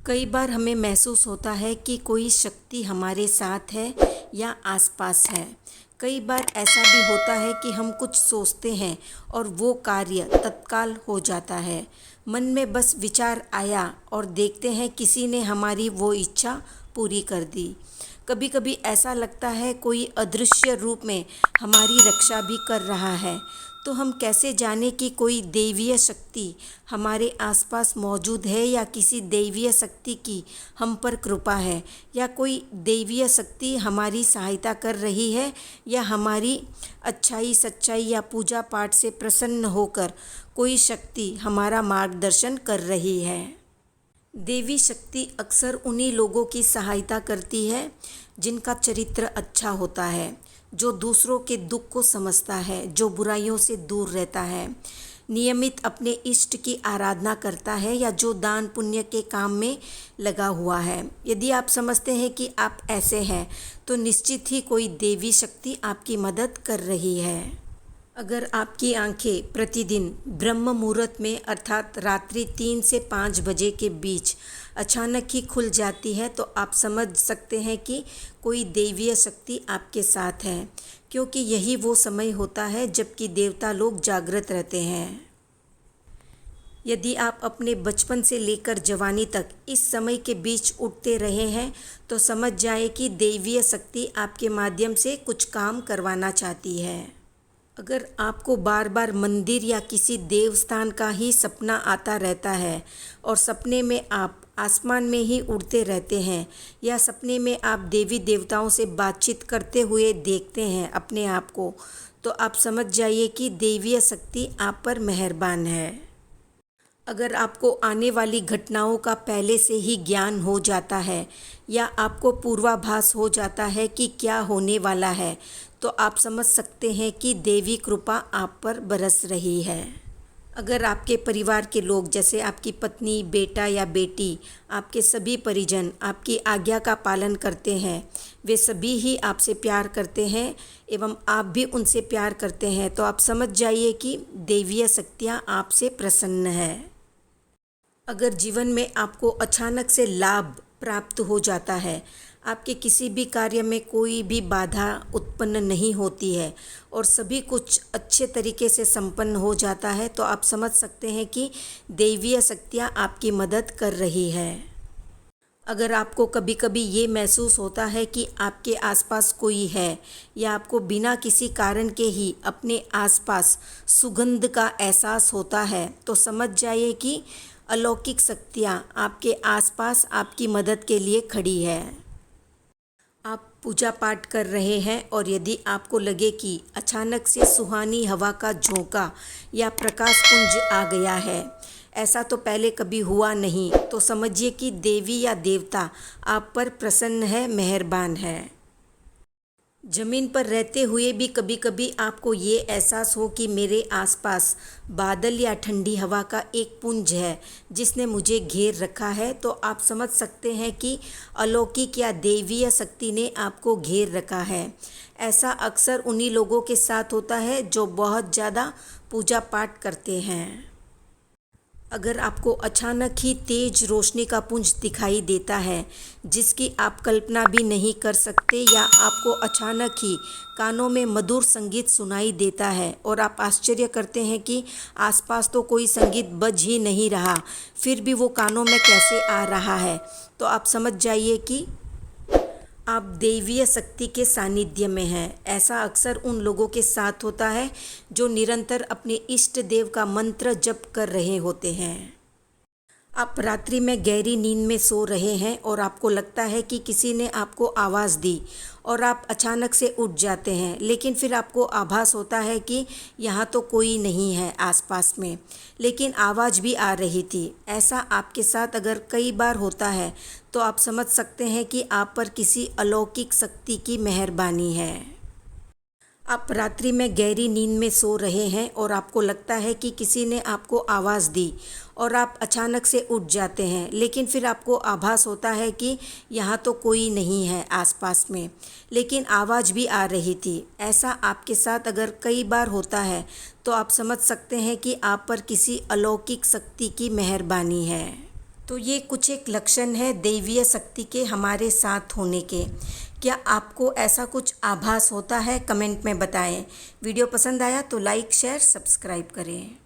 कई बार हमें महसूस होता है कि कोई शक्ति हमारे साथ है या आसपास है। कई बार ऐसा भी होता है कि हम कुछ सोचते हैं और वो कार्य तत्काल हो जाता है। मन में बस विचार आया और देखते हैं किसी ने हमारी वो इच्छा पूरी कर दी। कभी कभी ऐसा लगता है कोई अदृश्य रूप में हमारी रक्षा भी कर रहा है। तो हम कैसे जाने कि कोई दैवीय शक्ति हमारे आसपास मौजूद है या किसी दैवीय शक्ति की हम पर कृपा है, या कोई दैवीय शक्ति हमारी सहायता कर रही है, या हमारी अच्छाई सच्चाई या पूजा पाठ से प्रसन्न होकर कोई शक्ति हमारा मार्गदर्शन कर रही है। देवी शक्ति अक्सर उन्हीं लोगों की सहायता करती है जिनका चरित्र अच्छा होता है, जो दूसरों के दुख को समझता है, जो बुराइयों से दूर रहता है, नियमित अपने इष्ट की आराधना करता है, या जो दान पुण्य के काम में लगा हुआ है। यदि आप समझते हैं कि आप ऐसे हैं तो निश्चित ही कोई देवी शक्ति आपकी मदद कर रही है। अगर आपकी आंखें प्रतिदिन ब्रह्म मुहूर्त में अर्थात रात्रि 3 से 5 बजे के बीच अचानक ही खुल जाती है तो आप समझ सकते हैं कि कोई दैवीय शक्ति आपके साथ है, क्योंकि यही वो समय होता है जबकि देवता लोग जागृत रहते हैं। यदि आप अपने बचपन से लेकर जवानी तक इस समय के बीच उठते रहे हैं तो समझ जाए कि दैवीय शक्ति आपके माध्यम से कुछ काम करवाना चाहती है। अगर आपको बार बार मंदिर या किसी देवस्थान का ही सपना आता रहता है और सपने में आप आसमान में ही उड़ते रहते हैं, या सपने में आप देवी देवताओं से बातचीत करते हुए देखते हैं अपने आप को, तो आप समझ जाइए कि दैवीय शक्ति आप पर मेहरबान है। अगर आपको आने वाली घटनाओं का पहले से ही ज्ञान हो जाता है या आपको पूर्वाभास हो जाता है कि क्या होने वाला है, तो आप समझ सकते हैं कि देवी कृपा आप पर बरस रही है। अगर आपके परिवार के लोग जैसे आपकी पत्नी, बेटा या बेटी, आपके सभी परिजन आपकी आज्ञा का पालन करते हैं, वे सभी ही आपसे प्यार करते हैं एवं आप भी उनसे प्यार करते हैं, तो आप समझ जाइए कि दैवीय शक्तियाँ आपसे प्रसन्न है। अगर जीवन में आपको अचानक से लाभ प्राप्त हो जाता है, आपके किसी भी कार्य में कोई भी बाधा उत्पन्न नहीं होती है और सभी कुछ अच्छे तरीके से संपन्न हो जाता है, तो आप समझ सकते हैं कि दैवीय शक्तियाँ आपकी मदद कर रही है। अगर आपको कभी कभी ये महसूस होता है कि आपके आसपास कोई है, या आपको बिना किसी कारण के ही अपने आसपास सुगंध का एहसास होता है, तो समझ जाइए कि अलौकिक शक्तियाँ आपके आसपास आपकी मदद के लिए खड़ी है। आप पूजा पाठ कर रहे हैं और यदि आपको लगे कि अचानक से सुहानी हवा का झोंका या प्रकाश पुंज आ गया है, ऐसा तो पहले कभी हुआ नहीं, तो समझिए कि देवी या देवता आप पर प्रसन्न है, मेहरबान है। ज़मीन पर रहते हुए भी कभी कभी आपको ये एहसास हो कि मेरे आसपास बादल या ठंडी हवा का एक पुंज है जिसने मुझे घेर रखा है, तो आप समझ सकते हैं कि अलौकिक या दैवीय शक्ति ने आपको घेर रखा है। ऐसा अक्सर उन्हीं लोगों के साथ होता है जो बहुत ज़्यादा पूजा पाठ करते हैं। अगर आपको अचानक ही तेज रोशनी का पुंज दिखाई देता है जिसकी आप कल्पना भी नहीं कर सकते, या आपको अचानक ही कानों में मधुर संगीत सुनाई देता है और आप आश्चर्य करते हैं कि आसपास तो कोई संगीत बज ही नहीं रहा, फिर भी वो कानों में कैसे आ रहा है, तो आप समझ जाइए कि आप दैवीय शक्ति के सानिध्य में हैं। ऐसा अक्सर उन लोगों के साथ होता है जो निरंतर अपने इष्ट देव का मंत्र जप कर रहे होते हैं। आप रात्रि में गहरी नींद में सो रहे हैं और आपको लगता है कि किसी ने आपको आवाज़ दी और आप अचानक से उठ जाते हैं, लेकिन फिर आपको आभास होता है कि यहाँ तो कोई नहीं है आसपास में, लेकिन आवाज़ भी आ रही थी। ऐसा आपके साथ अगर कई बार होता है तो आप समझ सकते हैं कि आप पर किसी अलौकिक शक्ति की मेहरबानी है। आप रात्रि में गहरी नींद में सो रहे हैं और आपको लगता है कि किसी ने आपको आवाज़ दी और आप अचानक से उठ जाते हैं, लेकिन फिर आपको आभास होता है कि यहाँ तो कोई नहीं है आसपास में, लेकिन आवाज़ भी आ रही थी। ऐसा आपके साथ अगर कई बार होता है तो आप समझ सकते हैं कि आप पर किसी अलौकिक शक्ति की मेहरबानी है। तो ये कुछ एक लक्षण है दैवीय शक्ति के हमारे साथ होने के। क्या आपको ऐसा कुछ आभास होता है? कमेंट में बताएं। वीडियो पसंद आया तो लाइक शेयर सब्सक्राइब करें।